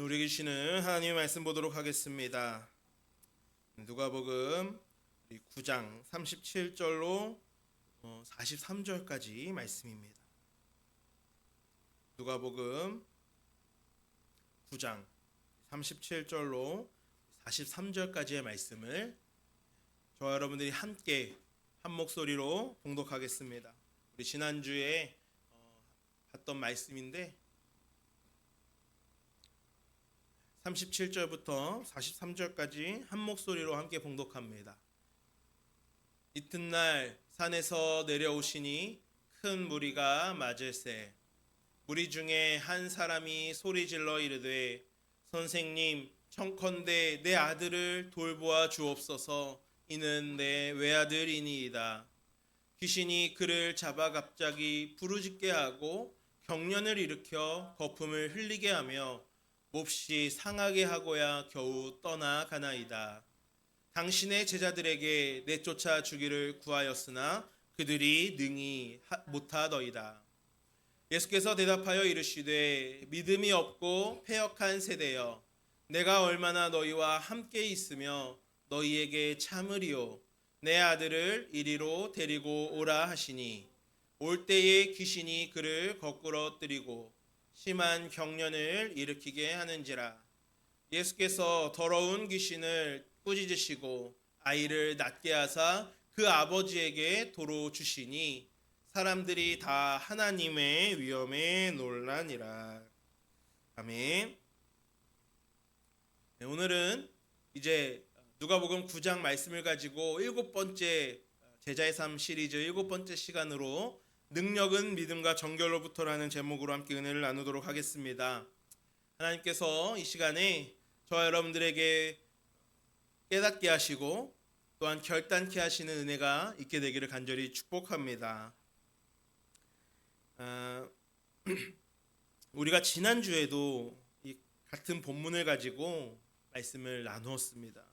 오늘 우리에게 주시는 하나님의 말씀 보도록 하겠습니다. 누가복음 9장 37절로 43절까지 말씀입니다. 누가복음 9장 37절로 43절까지의 말씀을 저와 여러분들이 함께 한 목소리로 봉독하겠습니다. 우리 지난주에 봤던 말씀인데 37절부터 43절까지 한 목소리로 함께 봉독합니다. 이튿날 산에서 내려오시니 큰 무리가 맞을세. 무리 중에 한 사람이 소리질러 이르되 선생님 청컨대 내 아들을 돌보아 주옵소서. 이는 내 외아들이니이다. 귀신이 그를 잡아 갑자기 부르짖게 하고 경련을 일으켜 거품을 흘리게 하며 몹시 상하게 하고야 겨우 떠나가나이다. 당신의 제자들에게 내쫓아 주기를 구하였으나 그들이 능히 못하더이다. 예수께서 대답하여 이르시되 믿음이 없고 패역한 세대여, 내가 얼마나 너희와 함께 있으며 너희에게 참으리요. 내 아들을 이리로 데리고 오라 하시니 올 때에 귀신이 그를 거꾸러뜨리고 심한 경련을 일으키게 하는지라. 예수께서 더러운 귀신을 꾸짖으시고 아이를 낫게 하사 그 아버지에게 도로 주시니 사람들이 다 하나님의 위엄에 놀라니라. 아멘. 네, 오늘은 이제 누가복음 9장 말씀을 가지고 7번째 제자의 삶 시리즈 7번째 시간으로 능력은 믿음과 정결로부터라는 제목으로 함께 은혜를 나누도록 하겠습니다. 하나님께서 이 시간에 저와 여러분들에게 깨닫게 하시고 또한 결단케 하시는 은혜가 있게 되기를 간절히 축복합니다. 우리가 지난주에도 이 같은 본문을 가지고 말씀을 나누었습니다.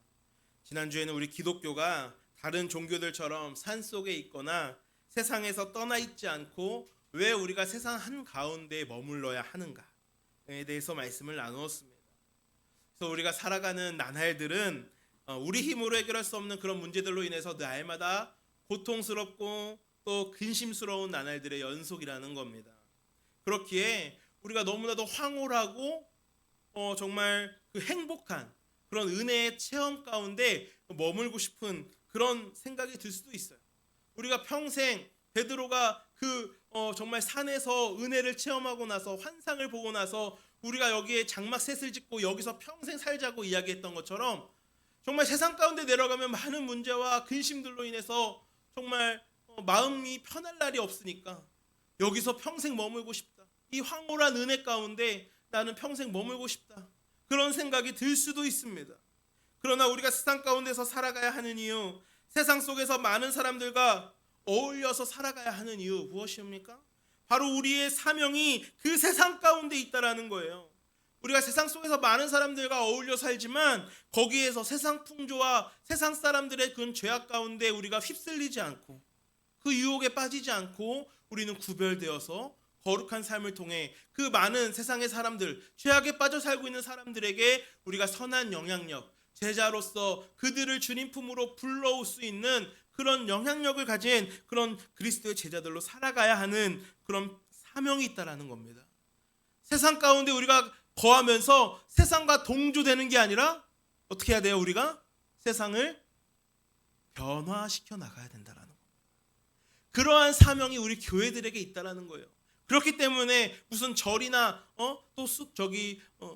지난주에는 우리 기독교가 다른 종교들처럼 산속에 있거나 세상에서 떠나 있지 않고 왜 우리가 세상 한가운데 머물러야 하는가에 대해서 말씀을 나누었습니다. 그래서 우리가 살아가는 나날들은 우리 힘으로 해결할 수 없는 그런 문제들로 인해서 날마다 고통스럽고 또 근심스러운 나날들의 연속이라는 겁니다. 그렇기에 우리가 너무나도 황홀하고 정말 그 행복한 그런 은혜의 체험 가운데 머물고 싶은 그런 생각이 들 수도 있어요. 우리가 평생 베드로가 정말 산에서 은혜를 체험하고 나서 환상을 보고 나서 우리가 여기에 장막셋을 짓고 여기서 평생 살자고 이야기했던 것처럼 정말 세상 가운데 내려가면 많은 문제와 근심들로 인해서 정말 마음이 편할 날이 없으니까 여기서 평생 머물고 싶다. 이 황홀한 은혜 가운데 나는 평생 머물고 싶다. 그런 생각이 들 수도 있습니다. 그러나 우리가 세상 가운데서 살아가야 하는 이유, 세상 속에서 많은 사람들과 어울려서 살아가야 하는 이유 무엇입니까? 바로 우리의 사명이 그 세상 가운데 있다라는 거예요. 우리가 세상 속에서 많은 사람들과 어울려 살지만 거기에서 세상 풍조와 세상 사람들의 그 죄악 가운데 우리가 휩쓸리지 않고 그 유혹에 빠지지 않고 우리는 구별되어서 거룩한 삶을 통해 그 많은 세상의 사람들, 죄악에 빠져 살고 있는 사람들에게 우리가 선한 영향력, 제자로서 그들을 주님 품으로 불러올 수 있는 그런 영향력을 가진 그런 그리스도의 제자들로 살아가야 하는 그런 사명이 있다라는 겁니다. 세상 가운데 우리가 거하면서 세상과 동조되는 게 아니라 어떻게 해야 돼요? 우리가 세상을 변화시켜 나가야 된다라는 겁니다. 그러한 사명이 우리 교회들에게 있다라는 거예요. 그렇기 때문에 무슨 절이나 또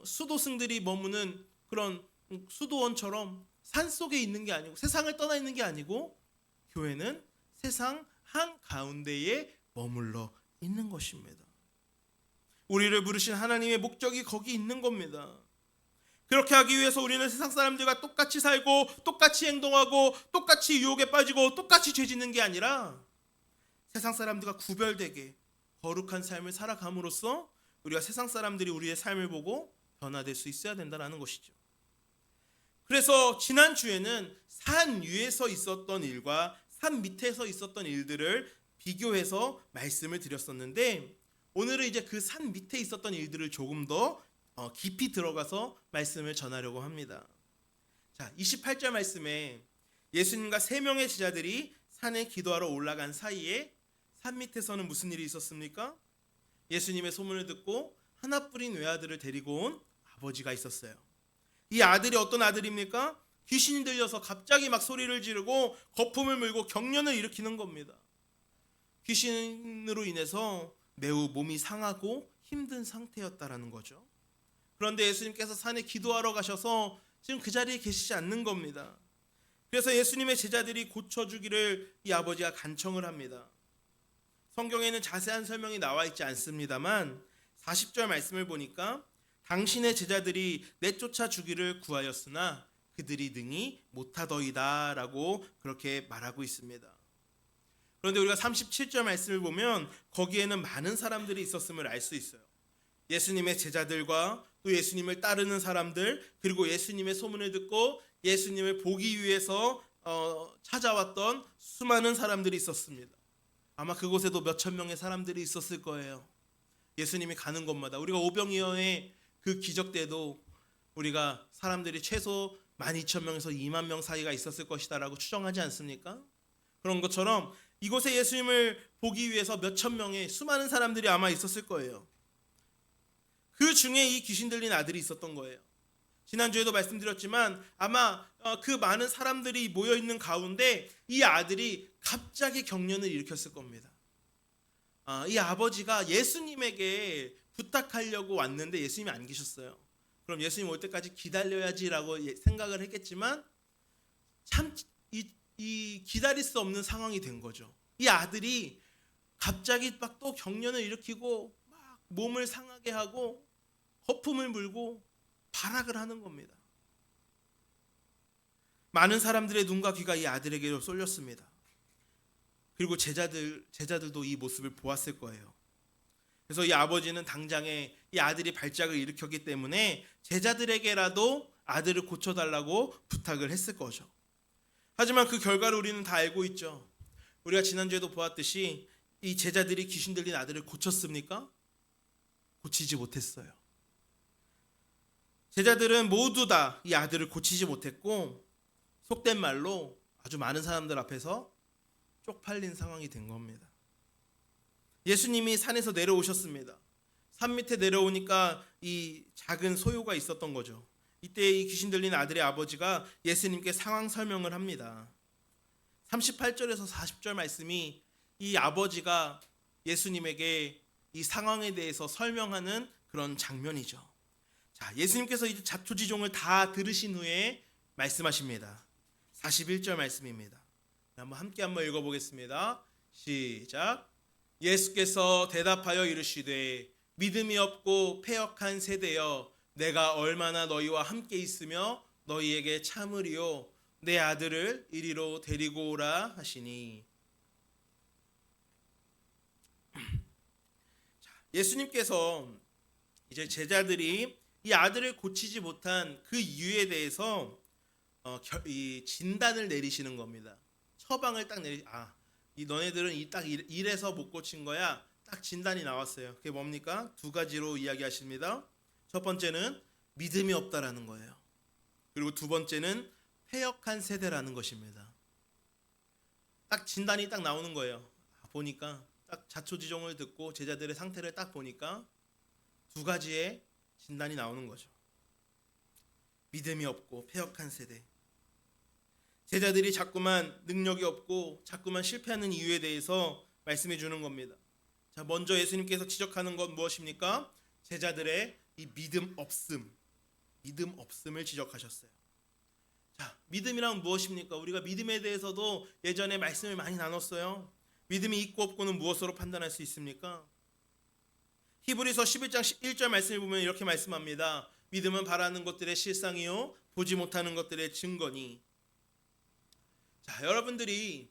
수도승들이 머무는 그런 수도원처럼 산속에 있는 게 아니고 세상을 떠나 있는 게 아니고 교회는 세상 한가운데에 머물러 있는 것입니다. 우리를 부르신 하나님의 목적이 거기 있는 겁니다. 그렇게 하기 위해서 우리는 세상 사람들과 똑같이 살고 똑같이 행동하고 똑같이 유혹에 빠지고 똑같이 죄 짓는 게 아니라 세상 사람들과 구별되게 거룩한 삶을 살아감으로써 우리가 세상 사람들이 우리의 삶을 보고 변화될 수 있어야 된다는 것이죠. 그래서 지난주에는 산 위에서 있었던 일과 산 밑에서 있었던 일들을 비교해서 말씀을 드렸었는데 오늘은 이제 그 산 밑에 있었던 일들을 조금 더 깊이 들어가서 말씀을 전하려고 합니다. 자, 28절 말씀에 예수님과 3명의 제자들이 산에 기도하러 올라간 사이에 산 밑에서는 무슨 일이 있었습니까? 예수님의 소문을 듣고 하나뿐인 외아들을 데리고 온 아버지가 있었어요. 이 아들이 어떤 아들입니까? 귀신이 들려서 갑자기 막 소리를 지르고 거품을 물고 경련을 일으키는 겁니다. 귀신으로 인해서 매우 몸이 상하고 힘든 상태였다라는 거죠. 그런데 예수님께서 산에 기도하러 가셔서 지금 그 자리에 계시지 않는 겁니다. 그래서 예수님의 제자들이 고쳐주기를 이 아버지가 간청을 합니다. 성경에는 자세한 설명이 나와 있지 않습니다만 40절 말씀을 보니까 당신의 제자들이 내쫓아 주기를 구하였으나 그들이 능히 못하더이다 라고 그렇게 말하고 있습니다. 그런데 우리가 37절 말씀을 보면 거기에는 많은 사람들이 있었음을 알 수 있어요. 예수님의 제자들과 또 예수님을 따르는 사람들, 그리고 예수님의 소문을 듣고 예수님을 보기 위해서 찾아왔던 수많은 사람들이 있었습니다. 아마 그곳에도 몇천 명의 사람들이 있었을 거예요. 예수님이 가는 곳마다 우리가 오병이어의 그 기적 때도 우리가 사람들이 최소 12,000명에서 2만 명 사이가 있었을 것이다 라고 추정하지 않습니까? 그런 것처럼 이곳에 예수님을 보기 위해서 몇천 명의 수많은 사람들이 아마 있었을 거예요. 그 중에 이 귀신 들린 아들이 있었던 거예요. 지난주에도 말씀드렸지만 아마 그 많은 사람들이 모여있는 가운데 이 아들이 갑자기 경련을 일으켰을 겁니다. 이 아버지가 예수님에게 부탁하려고 왔는데 예수님이 안 계셨어요. 그럼 예수님 올 때까지 기다려야지라고 생각을 했겠지만 참 이 기다릴 수 없는 상황이 된 거죠. 이 아들이 갑자기 막 또 경련을 일으키고 막 몸을 상하게 하고 거품을 물고 발악을 하는 겁니다. 많은 사람들의 눈과 귀가 이 아들에게로 쏠렸습니다. 그리고 제자들도 이 모습을 보았을 거예요. 그래서 이 아버지는 당장에 이 아들이 발작을 일으켰기 때문에 제자들에게라도 아들을 고쳐달라고 부탁을 했을 거죠. 하지만 그 결과를 우리는 다 알고 있죠. 우리가 지난주에도 보았듯이 이 제자들이 귀신 들린 아들을 고쳤습니까? 고치지 못했어요. 제자들은 모두 다 이 아들을 고치지 못했고 속된 말로 아주 많은 사람들 앞에서 쪽팔린 상황이 된 겁니다. 예수님이 산에서 내려오셨습니다. 산 밑에 내려오니까 이 작은 소요가 있었던 거죠. 이때 이 귀신 들린 아들의 아버지가 예수님께 상황 설명을 합니다. 38절에서 40절 말씀이 이 아버지가 예수님에게 이 상황에 대해서 설명하는 그런 장면이죠. 자, 예수님께서 이제 자초지종을 다 들으신 후에 말씀하십니다. 41절 말씀입니다. 함께 한번 읽어보겠습니다. 시작. 예수께서 대답하여 이르시되 믿음이 없고 패역한 세대여 내가 얼마나 너희와 함께 있으며 너희에게 참으리요 내 아들을 이리로 데리고 오라 하시니. 예수님께서 이제 제자들이 이 아들을 고치지 못한 그 이유에 대해서 이 진단을 내리시는 겁니다. 처방을 딱 이 너네들은 딱 이래서 못 고친 거야. 딱 진단이 나왔어요. 그게 뭡니까? 두 가지로 이야기하십니다. 첫 번째는 믿음이 없다라는 거예요. 그리고 두 번째는 패역한 세대라는 것입니다. 딱 진단이 딱 나오는 거예요. 보니까 딱 자초지종을 듣고 제자들의 상태를 딱 보니까 두 가지의 진단이 나오는 거죠. 믿음이 없고 패역한 세대. 제자들이 자꾸만 능력이 없고 자꾸만 실패하는 이유에 대해서 말씀해 주는 겁니다. 자, 먼저 예수님께서 지적하는 건 무엇입니까? 제자들의 이 믿음 없음을 지적하셨어요. 자, 믿음이란 무엇입니까? 우리가 믿음에 대해서도 예전에 말씀을 많이 나눴어요. 믿음이 있고 없고는 무엇으로 판단할 수 있습니까? 히브리서 11장 1절 말씀을 보면 이렇게 말씀합니다. 믿음은 바라는 것들의 실상이요 보지 못하는 것들의 증거니. 자, 여러분들이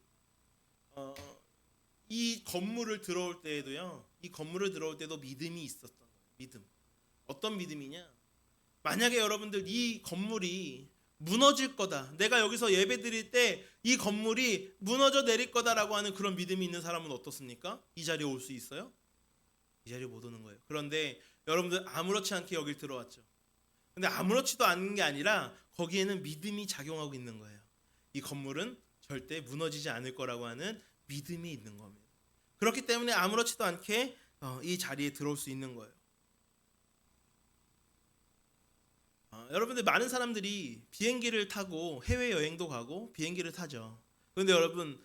이 건물을 들어올 때에도요. 이 건물을 들어올 때도 믿음이 있었던 거예요. 믿음. 어떤 믿음이냐? 만약에 여러분들 이 건물이 무너질 거다. 내가 여기서 예배 드릴 때 이 건물이 무너져 내릴 거다라고 하는 그런 믿음이 있는 사람은 어떻습니까? 이 자리에 올 수 있어요? 이 자리에 못 오는 거예요. 그런데 여러분들 아무렇지 않게 여길 들어왔죠. 근데 아무렇지도 않은 게 아니라 거기에는 믿음이 작용하고 있는 거예요. 이 건물은 절대 무너지지 않을 거라고 하는 믿음이 있는 겁니다. 그렇기 때문에 아무렇지도 않게 이 자리에 들어올 수 있는 거예요. 여러분들 많은 사람들이 비행기를 타고 해외여행도 가고 비행기를 타죠. 그런데 여러분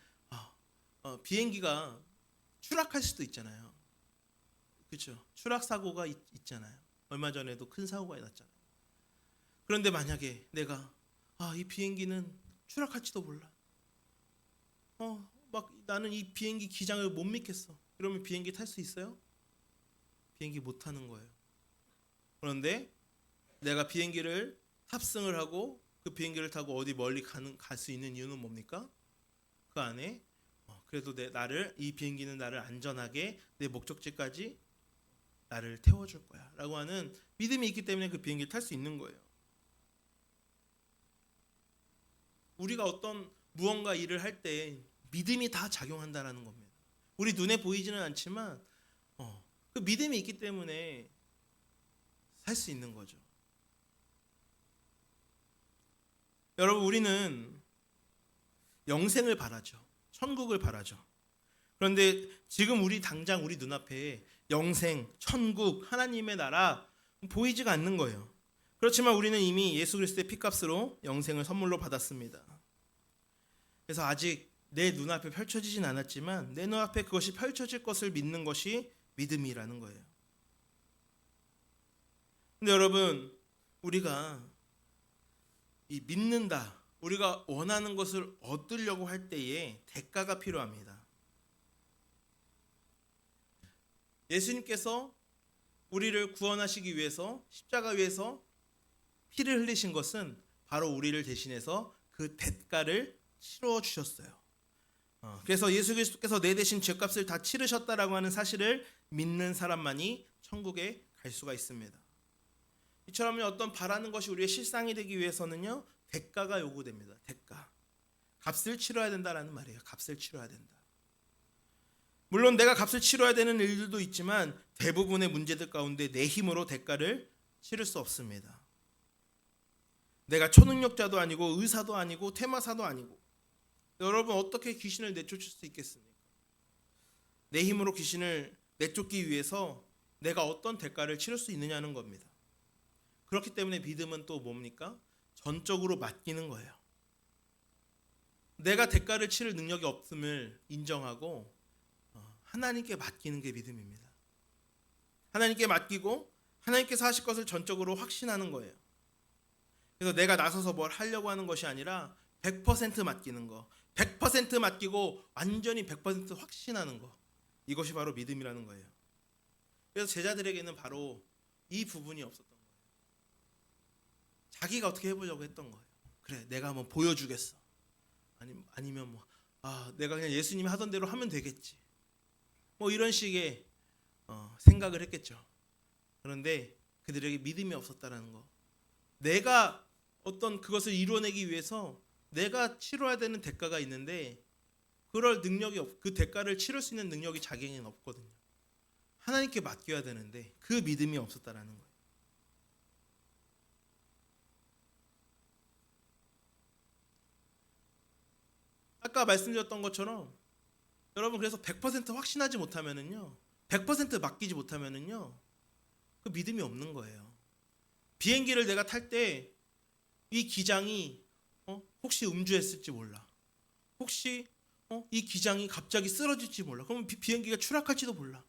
비행기가 추락할 수도 있잖아요. 그렇죠? 추락 사고가 있잖아요. 얼마 전에도 큰 사고가 났잖아요. 그런데 만약에 내가 이 비행기는 추락할지도 몰라. 막 나는 이 비행기 기장을 못 믿겠어. 그러면 비행기 탈 수 있어요? 비행기 못 타는 거예요. 그런데 내가 비행기를 탑승을 하고 그 비행기를 타고 어디 멀리 갈 수 있는 이유는 뭡니까? 그 안에 그래도 이 비행기는 나를 안전하게 내 목적지까지 나를 태워줄 거야 라고 하는 믿음이 있기 때문에 그 비행기를 탈 수 있는 거예요. 우리가 어떤 무언가 일을 할 때 믿음이 다 작용한다라는 겁니다. 우리 눈에 보이지는 않지만 그 믿음이 있기 때문에 살 수 있는 거죠. 여러분 우리는 영생을 바라죠. 천국을 바라죠. 그런데 지금 당장 우리 눈앞에 영생, 천국, 하나님의 나라 보이지가 않는 거예요. 그렇지만 우리는 이미 예수 그리스도의 피값으로 영생을 선물로 받았습니다. 그래서 아직 내 눈앞에 펼쳐지진 않았지만 내 눈앞에 그것이 펼쳐질 것을 믿는 것이 믿음이라는 거예요. 근데 여러분 우리가 이 믿는다, 우리가 원하는 것을 얻으려고 할 때에 대가가 필요합니다. 예수님께서 우리를 구원하시기 위해서 십자가 위에서 피를 흘리신 것은 바로 우리를 대신해서 그 대가를 치러 주셨어요. 그래서 예수 그리스도께서 내 대신 죄값을 다 치르셨다라고 하는 사실을 믿는 사람만이 천국에 갈 수가 있습니다. 이처럼 어떤 바라는 것이 우리의 실상이 되기 위해서는요 대가가 요구됩니다. 대가, 값을 치러야 된다라는 말이에요. 값을 치러야 된다. 물론 내가 값을 치러야 되는 일들도 있지만 대부분의 문제들 가운데 내 힘으로 대가를 치를 수 없습니다. 내가 초능력자도 아니고 의사도 아니고 퇴마사도 아니고 여러분 어떻게 귀신을 내쫓을 수 있겠습니까? 내 힘으로 귀신을 내쫓기 위해서 내가 어떤 대가를 치를 수 있느냐는 겁니다. 그렇기 때문에 믿음은 또 뭡니까? 전적으로 맡기는 거예요. 내가 대가를 치를 능력이 없음을 인정하고 하나님께 맡기는 게 믿음입니다. 하나님께 맡기고 하나님께서 하실 것을 전적으로 확신하는 거예요. 그래서 내가 나서서 뭘 하려고 하는 것이 아니라 100% 맡기는 거, 100% 맡기고 완전히 100% 확신하는 거, 이것이 바로 믿음이라는 거예요. 그래서 제자들에게는 바로 이 부분이 없었던 거예요. 자기가 어떻게 해보려고 했던 거예요. 그래, 내가 한번 보여주겠어. 아니면 내가 그냥 예수님이 하던 대로 하면 되겠지. 이런 식의 생각을 했겠죠. 그런데 그들에게 믿음이 없었다라는 거. 내가 어떤 그것을 이뤄내기 위해서 내가 치러야 되는 대가가 있는데 그럴 능력이 그 대가를 치를 수 있는 능력이 자기에게는 없거든요. 하나님께 맡겨야 되는데 그 믿음이 없었다라는 거예요. 아까 말씀드렸던 것처럼 여러분 그래서 100% 확신하지 못하면은요, 100% 맡기지 못하면은요, 그 믿음이 없는 거예요. 비행기를 내가 탈 때 이 기장이 혹시 음주했을지 몰라. 혹시 이 기장이 갑자기 쓰러질지 몰라. 그러면 비행기가 추락할지도 몰라.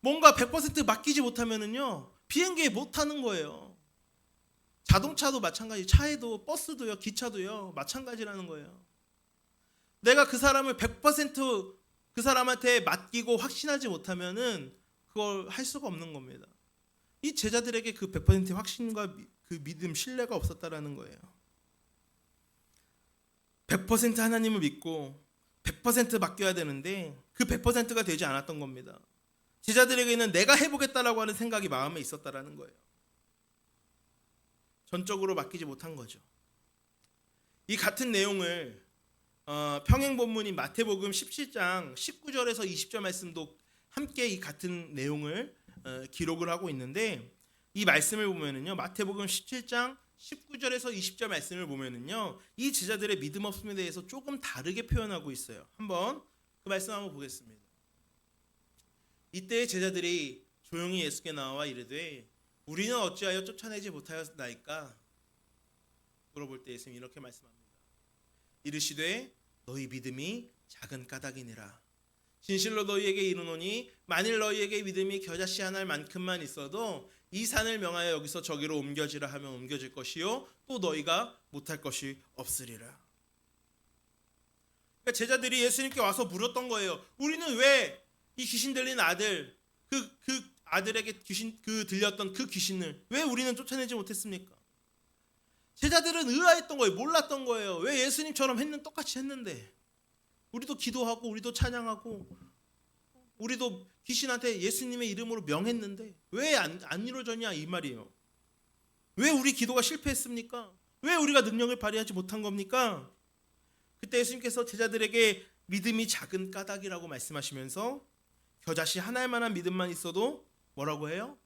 뭔가 100% 맡기지 못하면은요, 비행기에 못 타는 거예요. 자동차도 마찬가지, 차에도 버스도요, 기차도요, 마찬가지라는 거예요. 내가 그 사람을 100% 그 사람한테 맡기고 확신하지 못하면은 그걸 할 수가 없는 겁니다. 이 제자들에게 그 100% 확신과 그 믿음, 신뢰가 없었다라는 거예요. 100% 하나님을 믿고 100% 맡겨야 되는데 그 100%가 되지 않았던 겁니다. 제자들에게는 내가 해보겠다라고 하는 생각이 마음에 있었다라는 거예요. 전적으로 맡기지 못한 거죠. 이 같은 내용을 평행 본문인 마태복음 17장 19절에서 20절 말씀도 함께 이 같은 내용을 기록을 하고 있는데 이 말씀을 보면은요 마태복음 17장 19절에서 20절 말씀을 보면은요 이 제자들의 믿음 없음에 대해서 조금 다르게 표현하고 있어요. 한번 그 말씀 한번 보겠습니다. 이때 제자들이 조용히 예수께 나와 이르되 우리는 어찌하여 쫓아내지 못하였나이까? 물어볼 때 예수님이 이렇게 말씀합니다. 이르시되 너희 믿음이 작은 까닭이니라. 진실로 너희에게 이르노니 만일 너희에게 믿음이 겨자씨 하나일 만큼만 있어도 이 산을 명하여 여기서 저기로 옮겨지라 하면 옮겨질 것이요 또 너희가 못할 것이 없으리라. 그러니까 제자들이 예수님께 와서 물었던 거예요. 우리는 왜 이 귀신 들린 아들 그 아들에게 귀신 들렸던 그 귀신을 왜 우리는 쫓아내지 못했습니까? 제자들은 의아했던 거예요. 몰랐던 거예요. 왜 예수님처럼 똑같이 했는데 우리도 기도하고 우리도 찬양하고 우리도 귀신한테 예수님의 이름으로 명했는데 왜 안 이루어졌냐 이 말이에요. 왜 우리 기도가 실패했습니까? 왜 우리가 능력을 발휘하지 못한 겁니까? 그때 예수님께서 제자들에게 믿음이 작은 까닭이라고 말씀하시면서 겨자씨 하나일 만한 믿음만 있어도 뭐라고 해요?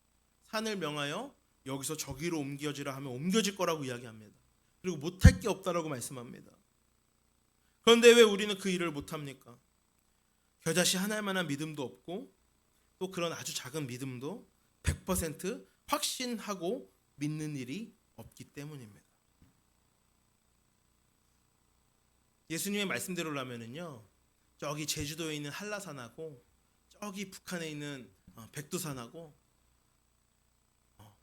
산을 명하여 여기서 저기로 옮겨지라 하면 옮겨질 거라고 이야기합니다. 그리고 못할 게 없다라고 말씀합니다. 그런데 왜 우리는 그 일을 못합니까? 겨자씨 하나일 만한 믿음도 없고 또 그런 아주 작은 믿음도 100% 확신하고 믿는 일이 없기 때문입니다. 예수님의 말씀대로라면은요 저기 제주도에 있는 한라산하고 저기 북한에 있는 백두산하고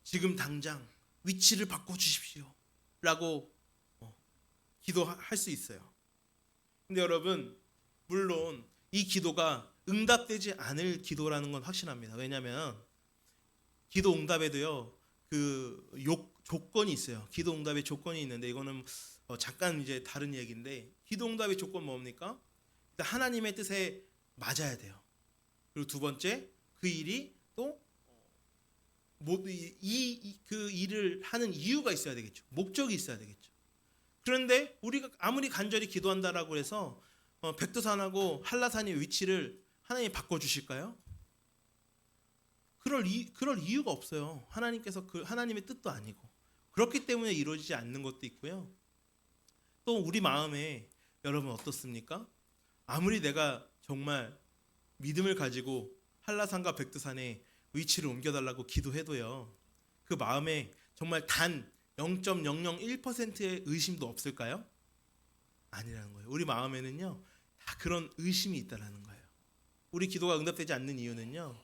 지금 당장 위치를 바꿔주십시오 라고 기도할 수 있어요. 근데 여러분 물론 이 기도가 응답되지 않을 기도라는 건 확신합니다. 왜냐하면 기도 응답에도요 조건이 있어요. 기도 응답의 조건이 있는데 이거는 잠깐 이제 다른 얘기인데 기도 응답의 조건 뭡니까? 일단 하나님의 뜻에 맞아야 돼요. 그리고 두 번째 그 일이 또 그 일을 하는 이유가 있어야 되겠죠. 목적이 있어야 되겠죠. 그런데 우리가 아무리 간절히 기도한다라고 해서 백두산하고 한라산의 위치를 하나님이 바꿔주실까요? 그럴 이유가 없어요. 하나님께서 하나님의 뜻도 아니고 그렇기 때문에 이루어지지 않는 것도 있고요. 또 우리 마음에 여러분 어떻습니까? 아무리 내가 정말 믿음을 가지고 한라산과 백두산에 위치를 옮겨달라고 기도해도요 그 마음에 정말 단 0.001%의 의심도 없을까요? 아니라는 거예요. 우리 마음에는요 다 그런 의심이 있다라는 거예요. 우리 기도가 응답되지 않는 이유는요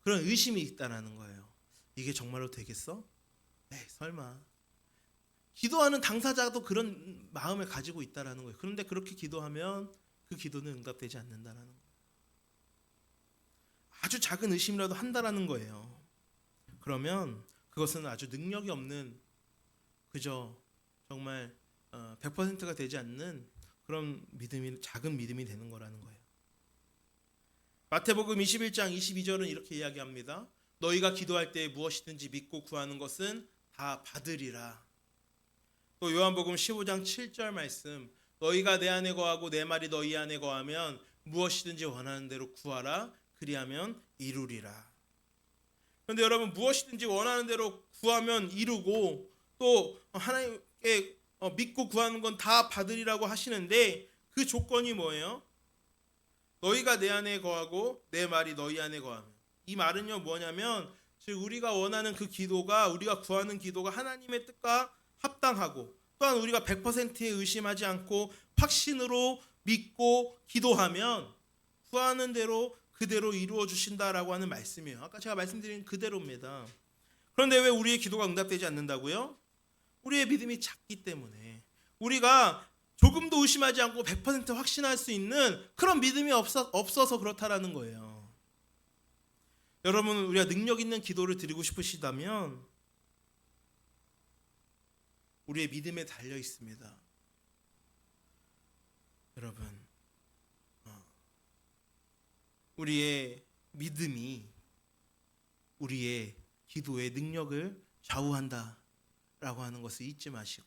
그런 의심이 있다라는 거예요. 이게 정말로 되겠어? 네, 설마. 기도하는 당사자도 그런 마음을 가지고 있다라는 거예요. 그런데 그렇게 기도하면 그 기도는 응답되지 않는다라는 거예요. 아주 작은 의심이라도 한다라는 거예요. 그러면 그것은 아주 능력이 없는 그저 정말 100%가 되지 않는 그런 믿음이 작은 믿음이 되는 거라는 거예요. 마태복음 21장 22절은 이렇게 이야기합니다. 너희가 기도할 때 무엇이든지 믿고 구하는 것은 다 받으리라. 또 요한복음 15장 7절 말씀 너희가 내 안에 거하고 내 말이 너희 안에 거하면 무엇이든지 원하는 대로 구하라 그리하면 이루리라. 그런데 여러분 무엇이든지 원하는 대로 구하면 이루고 또 하나님께 믿고 구하는 건 다 받으리라고 하시는데 그 조건이 뭐예요? 너희가 내 안에 거하고 내 말이 너희 안에 거하면. 이 말은요 뭐냐면 즉 우리가 원하는 그 기도가 우리가 구하는 기도가 하나님의 뜻과 합당하고 또한 우리가 100%에 의심하지 않고 확신으로 믿고 기도하면 구하는 대로 그대로 이루어 주신다라고 하는 말씀이에요. 아까 제가 말씀드린 그대로입니다. 그런데 왜 우리의 기도가 응답되지 않는다고요? 우리의 믿음이 작기 때문에 우리가 조금도 의심하지 않고 100% 확신할 수 있는 그런 믿음이 없어서 그렇다라는 거예요. 여러분 우리가 능력 있는 기도를 드리고 싶으시다면 우리의 믿음에 달려 있습니다. 여러분 우리의 믿음이 우리의 기도의 능력을 좌우한다라고 하는 것을 잊지 마시고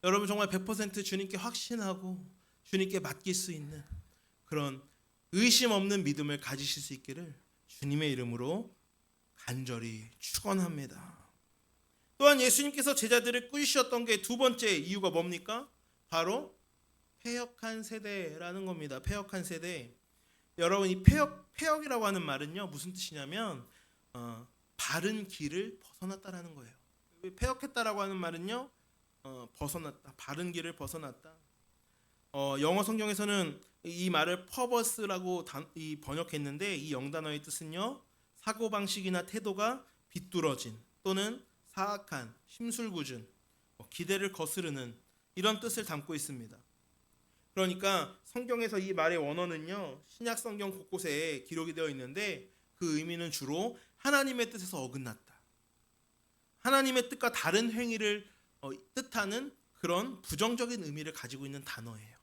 여러분 정말 100% 주님께 확신하고 주님께 맡길 수 있는 그런 의심 없는 믿음을 가지실 수 있기를 주님의 이름으로 간절히 축원합니다. 또한 예수님께서 제자들을 꾸리셨던 게 두 번째 이유가 뭡니까? 바로 패역한 세대라는 겁니다. 패역한 세대. 여러분, 이 패역이라고 하는 말은요, 무슨 뜻이냐면 바른 길을 벗어났다라는 거예요. 패역했다라고 하는 말은요, 벗어났다, 바른 길을 벗어났다. 영어 성경에서는 이 말을 purpose라고 번역했는데, 이 영단어의 뜻은요, 사고방식이나 태도가 비뚤어진 또는 사악한, 심술궂은, 기대를 거스르는 이런 뜻을 담고 있습니다. 그러니까 성경에서 이 말의 원어는요, 신약 성경 곳곳에 기록이 되어 있는데, 그 의미는 주로 하나님의 뜻에서 어긋났다, 하나님의 뜻과 다른 행위를 뜻하는 그런 부정적인 의미를 가지고 있는 단어예요.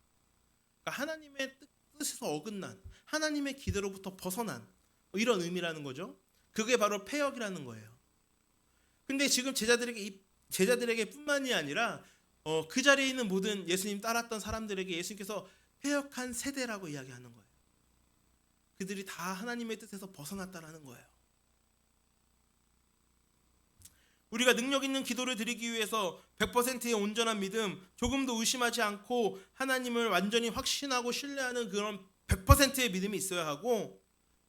그러니까 하나님의 뜻에서 어긋난, 하나님의 기대로부터 벗어난 이런 의미라는 거죠. 그게 바로 패역이라는 거예요. 근데 지금 제자들에게 뿐만이 아니라 그 자리에 있는 모든 예수님 따랐던 사람들에게 예수님께서 패역한 세대라고 이야기하는 거예요. 그들이 다 하나님의 뜻에서 벗어났다라는 거예요. 우리가 능력 있는 기도를 드리기 위해서 100%의 온전한 믿음, 조금도 의심하지 않고 하나님을 완전히 확신하고 신뢰하는 그런 100%의 믿음이 있어야 하고,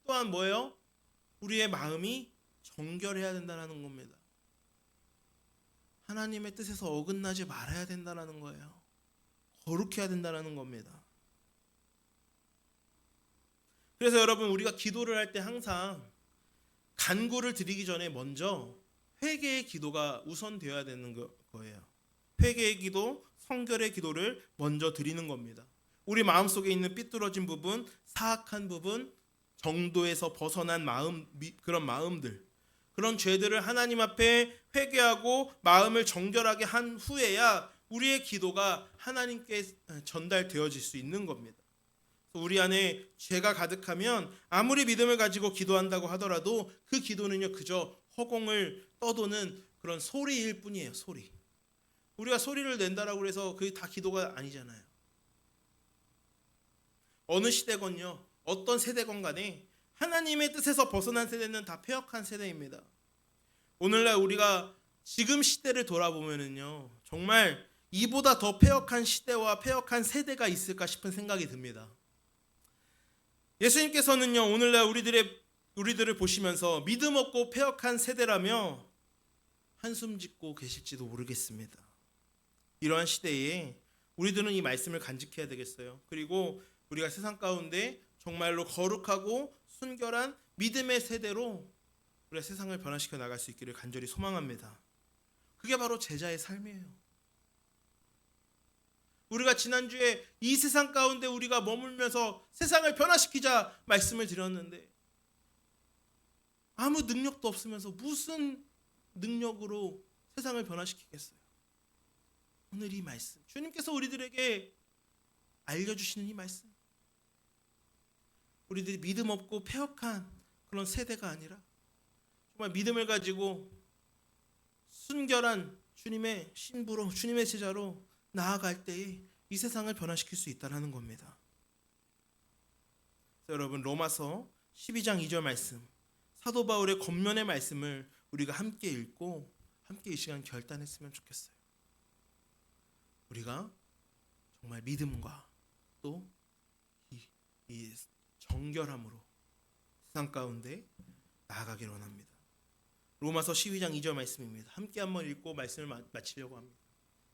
또한 뭐예요? 우리의 마음이 정결해야 된다는 겁니다. 하나님의 뜻에서 어긋나지 말아야 된다는 거예요. 거룩해야 된다는 겁니다. 그래서 여러분, 우리가 기도를 할 때 항상 간구를 드리기 전에 먼저 회개의 기도가 우선되어야 되는 거예요. 회개의 기도, 성결의 기도를 먼저 드리는 겁니다. 우리 마음속에 있는 삐뚤어진 부분, 사악한 부분, 정도에서 벗어난 마음, 그런 마음들, 그런 죄들을 하나님 앞에 회개하고 마음을 정결하게 한 후에야 우리의 기도가 하나님께 전달되어질 수 있는 겁니다. 우리 안에 죄가 가득하면 아무리 믿음을 가지고 기도한다고 하더라도 그 기도는요, 그저 허공을 떠도는 그런 소리일 뿐이에요. 소리. 우리가 소리를 낸다라고 해서 그게 다 기도가 아니잖아요. 어느 시대건요, 어떤 세대건 간에 하나님의 뜻에서 벗어난 세대는 다 패역한 세대입니다. 오늘날 우리가 지금 시대를 돌아보면은요, 정말 이보다 더 패역한 시대와 패역한 세대가 있을까 싶은 생각이 듭니다. 예수님께서는요, 오늘날 우리들을 보시면서 믿음 없고 패역한 세대라며 한숨 짓고 계실지도 모르겠습니다. 이러한 시대에 우리들은 이 말씀을 간직해야 되겠어요. 그리고 우리가 세상 가운데 정말로 거룩하고 순결한 믿음의 세대로 우리가 세상을 변화시켜 나갈 수 있기를 간절히 소망합니다. 그게 바로 제자의 삶이에요. 우리가 지난주에 이 세상 가운데 우리가 머물면서 세상을 변화시키자 말씀을 드렸는데, 아무 능력도 없으면서 무슨 능력으로 세상을 변화시키겠어요? 오늘 이 말씀, 주님께서 우리들에게 알려주시는 이 말씀, 우리들이 믿음 없고 패역한 그런 세대가 아니라 정말 믿음을 가지고 순결한 주님의 신부로, 주님의 제자로 나아갈 때에 이 세상을 변화시킬 수 있다는 겁니다. 여러분, 로마서 12장 2절 말씀, 사도 바울의 겉면의 말씀을 우리가 함께 읽고 함께 이 시간 결단했으면 좋겠어요. 우리가 정말 믿음과 또 이 정결함으로 세상 가운데 나아가기를 원합니다. 로마서 12장 2절 말씀입니다. 함께 한번 읽고 말씀을 마치려고 합니다.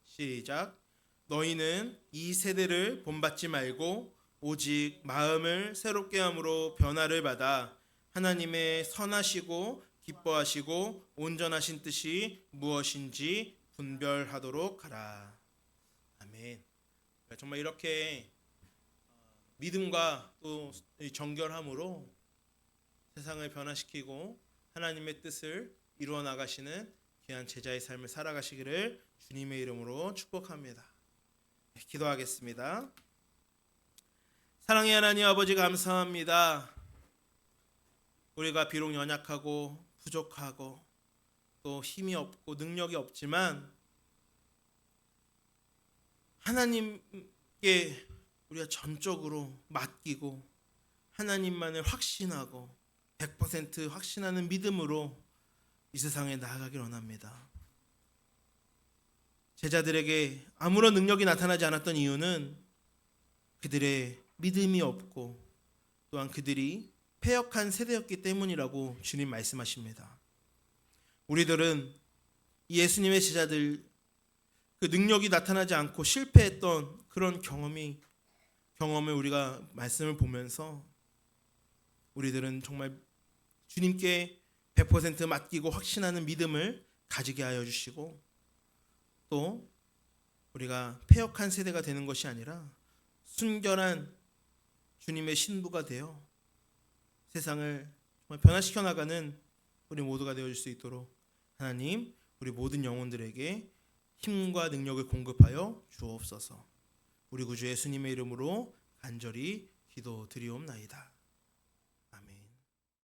시작. 너희는 이 세대를 본받지 말고 오직 마음을 새롭게 함으로 변화를 받아 하나님의 선하시고 기뻐하시고 온전하신 뜻이 무엇인지 분별하도록 하라. 아멘. 정말 이렇게 믿음과 또 정결함으로 세상을 변화시키고 하나님의 뜻을 이루어 나가시는 귀한 제자의 삶을 살아가시기를 주님의 이름으로 축복합니다. 기도하겠습니다. 사랑의 하나님 아버지, 감사합니다. 우리가 비록 연약하고 부족하고 또 힘이 없고 능력이 없지만 하나님께 우리가 전적으로 맡기고 하나님만을 확신하고 100% 확신하는 믿음으로 이 세상에 나아가길 원합니다. 제자들에게 아무런 능력이 나타나지 않았던 이유는 그들의 믿음이 없고 또한 그들이 패역한 세대였기 때문이라고 주님 말씀하십니다. 우리들은 예수님의 제자들 그 능력이 나타나지 않고 실패했던 그런 경험을 우리가 말씀을 보면서 우리들은 정말 주님께 100% 맡기고 확신하는 믿음을 가지게 하여 주시고 또 우리가 패역한 세대가 되는 것이 아니라 순결한 주님의 신부가 되어 세상을 정말 변화시켜 나가는 우리 모두가 되어줄 수 있도록 하나님 우리 모든 영혼들에게 힘과 능력을 공급하여 주옵소서. 우리 구주 예수님의 이름으로 간절히 기도드리옵나이다.